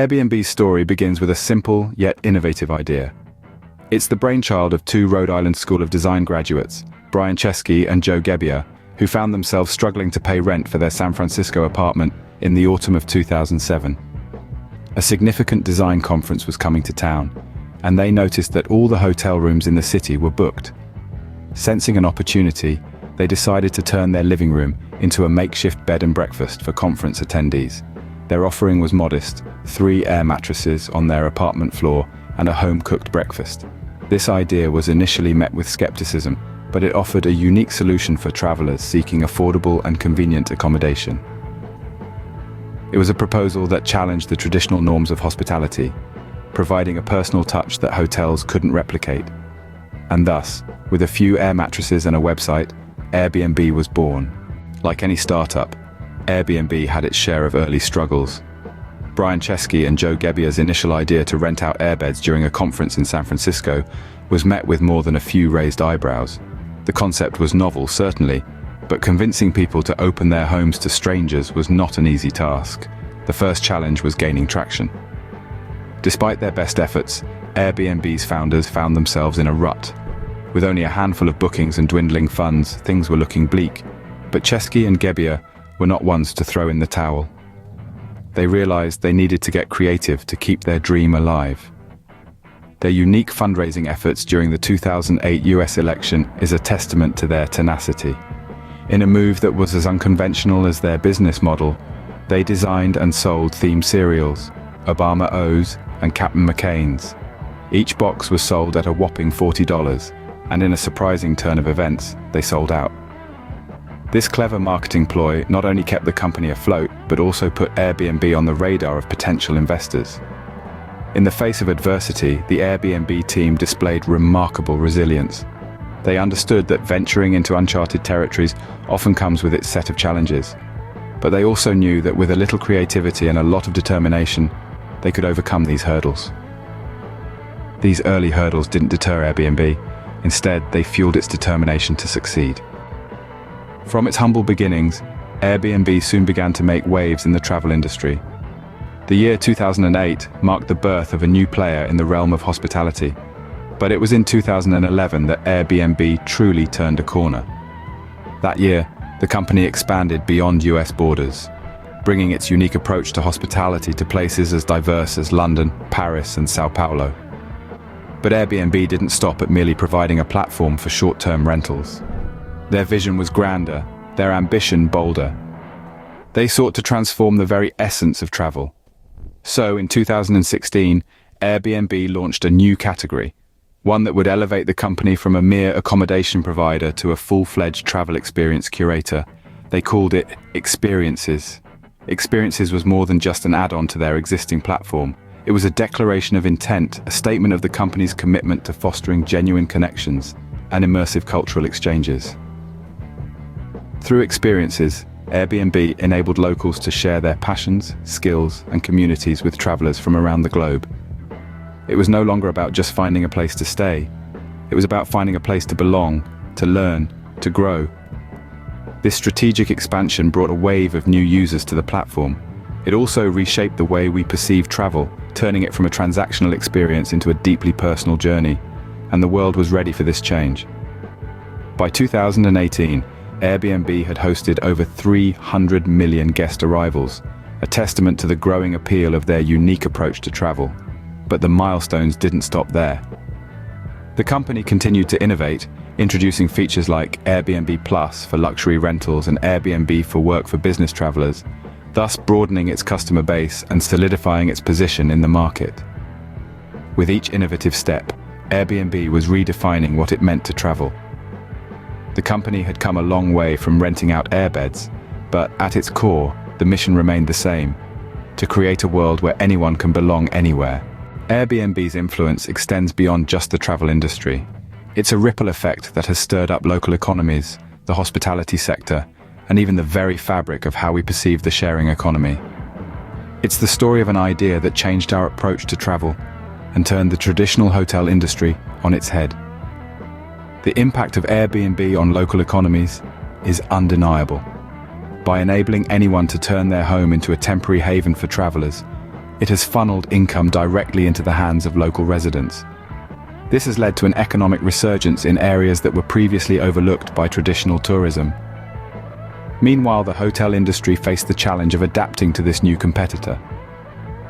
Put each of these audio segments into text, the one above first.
Airbnb's story begins with a simple yet innovative idea. It's the brainchild of two Rhode Island School of Design graduates, Brian Chesky and Joe Gebbia, who found themselves struggling to pay rent for their San Francisco apartment in the autumn of 2007. A significant design conference was coming to town, and they noticed that all the hotel rooms in the city were booked. Sensing an opportunity, they decided to turn their living room into a makeshift bed and breakfast for conference attendees. Their offering was modest: 3 air mattresses on their apartment floor and a home-cooked breakfast. This idea was initially met with skepticism, but it offered a unique solution for travelers seeking affordable and convenient accommodation. It was a proposal that challenged the traditional norms of hospitality, providing a personal touch that hotels couldn't replicate. And thus, with a few air mattresses and a website, Airbnb was born. Like any startup, Airbnb had its share of early struggles. Brian Chesky and Joe Gebbia's initial idea to rent out airbeds during a conference in San Francisco was met with more than a few raised eyebrows. The concept was novel, certainly, but convincing people to open their homes to strangers was not an easy task. The first challenge was gaining traction. Despite their best efforts, Airbnb's founders found themselves in a rut. With only a handful of bookings and dwindling funds, things were looking bleak. But Chesky and Gebbia were not ones to throw in the towel. They realized they needed to get creative to keep their dream alive. Their unique fundraising efforts during the 2008 US election is a testament to their tenacity. In a move that was as unconventional as their business model, they designed and sold themed cereals, Obama O's and Captain McCain's. Each box was sold at a whopping $40, and in a surprising turn of events, they sold out. This clever marketing ploy not only kept the company afloat, but also put Airbnb on the radar of potential investors. In the face of adversity, the Airbnb team displayed remarkable resilience. They understood that venturing into uncharted territories often comes with its set of challenges. But they also knew that with a little creativity and a lot of determination, they could overcome these hurdles. These early hurdles didn't deter Airbnb. Instead, they fueled its determination to succeed. From its humble beginnings, Airbnb soon began to make waves in the travel industry. The year 2008 marked the birth of a new player in the realm of hospitality, but it was in 2011 that Airbnb truly turned a corner. That year, the company expanded beyond US borders, bringing its unique approach to hospitality to places as diverse as London, Paris, and Sao Paulo. But Airbnb didn't stop at merely providing a platform for short-term rentals. Their vision was grander, their ambition bolder. They sought to transform the very essence of travel. So, in 2016, Airbnb launched a new category, one that would elevate the company from a mere accommodation provider to a full-fledged travel experience curator. They called it Experiences. Experiences was more than just an add-on to their existing platform. It was a declaration of intent, a statement of the company's commitment to fostering genuine connections and immersive cultural exchanges. Through Experiences, Airbnb enabled locals to share their passions, skills, and communities with travelers from around the globe. It was no longer about just finding a place to stay. It was about finding a place to belong, to learn, to grow. This strategic expansion brought a wave of new users to the platform. It also reshaped the way we perceive travel, turning it from a transactional experience into a deeply personal journey, and the world was ready for this change. By 2018, Airbnb had hosted over 300 million guest arrivals, a testament to the growing appeal of their unique approach to travel. But the milestones didn't stop there. The company continued to innovate, introducing features like Airbnb Plus for luxury rentals and Airbnb for work for business travelers, thus broadening its customer base and solidifying its position in the market. With each innovative step, Airbnb was redefining what it meant to travel. The company had come a long way from renting out airbeds, but at its core, the mission remained the same: to create a world where anyone can belong anywhere. Airbnb's influence extends beyond just the travel industry. It's a ripple effect that has stirred up local economies, the hospitality sector, and even the very fabric of how we perceive the sharing economy. It's the story of an idea that changed our approach to travel and turned the traditional hotel industry on its head. The impact of Airbnb on local economies is undeniable. By enabling anyone to turn their home into a temporary haven for travelers, It has funneled income directly into the hands of local residents. This has led to an economic resurgence in areas that were previously overlooked by traditional tourism. Meanwhile, the hotel industry faced the challenge of adapting to this new competitor.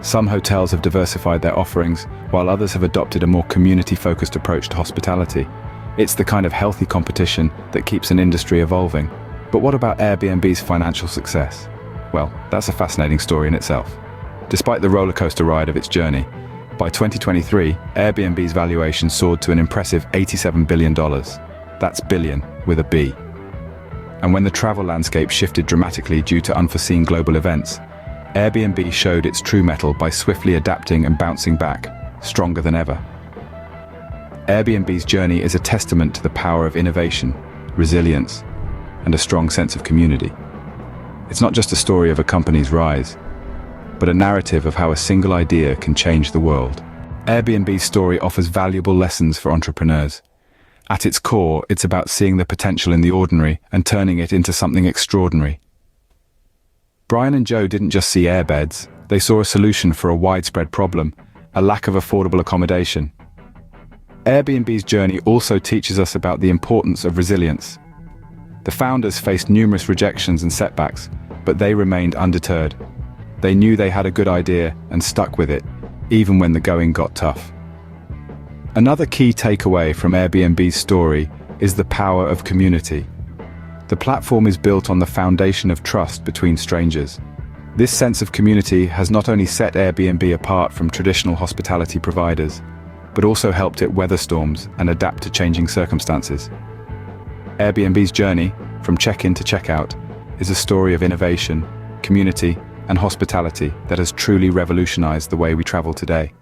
Some hotels have diversified their offerings, while others have adopted a more community-focused approach to hospitality. It's the kind of healthy competition that keeps an industry evolving. But what about Airbnb's financial success? Well, that's a fascinating story in itself. Despite the rollercoaster ride of its journey, by 2023, Airbnb's valuation soared to an impressive $87 billion. That's billion with a B. And when the travel landscape shifted dramatically due to unforeseen global events, Airbnb showed its true mettle by swiftly adapting and bouncing back, stronger than ever. Airbnb's journey is a testament to the power of innovation, resilience, and a strong sense of community. It's not just a story of a company's rise, but a narrative of how a single idea can change the world. Airbnb's story offers valuable lessons for entrepreneurs. At its core, it's about seeing the potential in the ordinary and turning it into something extraordinary. Brian and Joe didn't just see airbeds, they saw a solution for a widespread problem, a lack of affordable accommodation. Airbnb's journey also teaches us about the importance of resilience. The founders faced numerous rejections and setbacks, but they remained undeterred. They knew they had a good idea and stuck with it, even when the going got tough. Another key takeaway from Airbnb's story is the power of community. The platform is built on the foundation of trust between strangers. This sense of community has not only set Airbnb apart from traditional hospitality providers, but also helped it weather storms and adapt to changing circumstances. Airbnb's journey, from check-in to check-out, is a story of innovation, community, and hospitality that has truly revolutionized the way we travel today.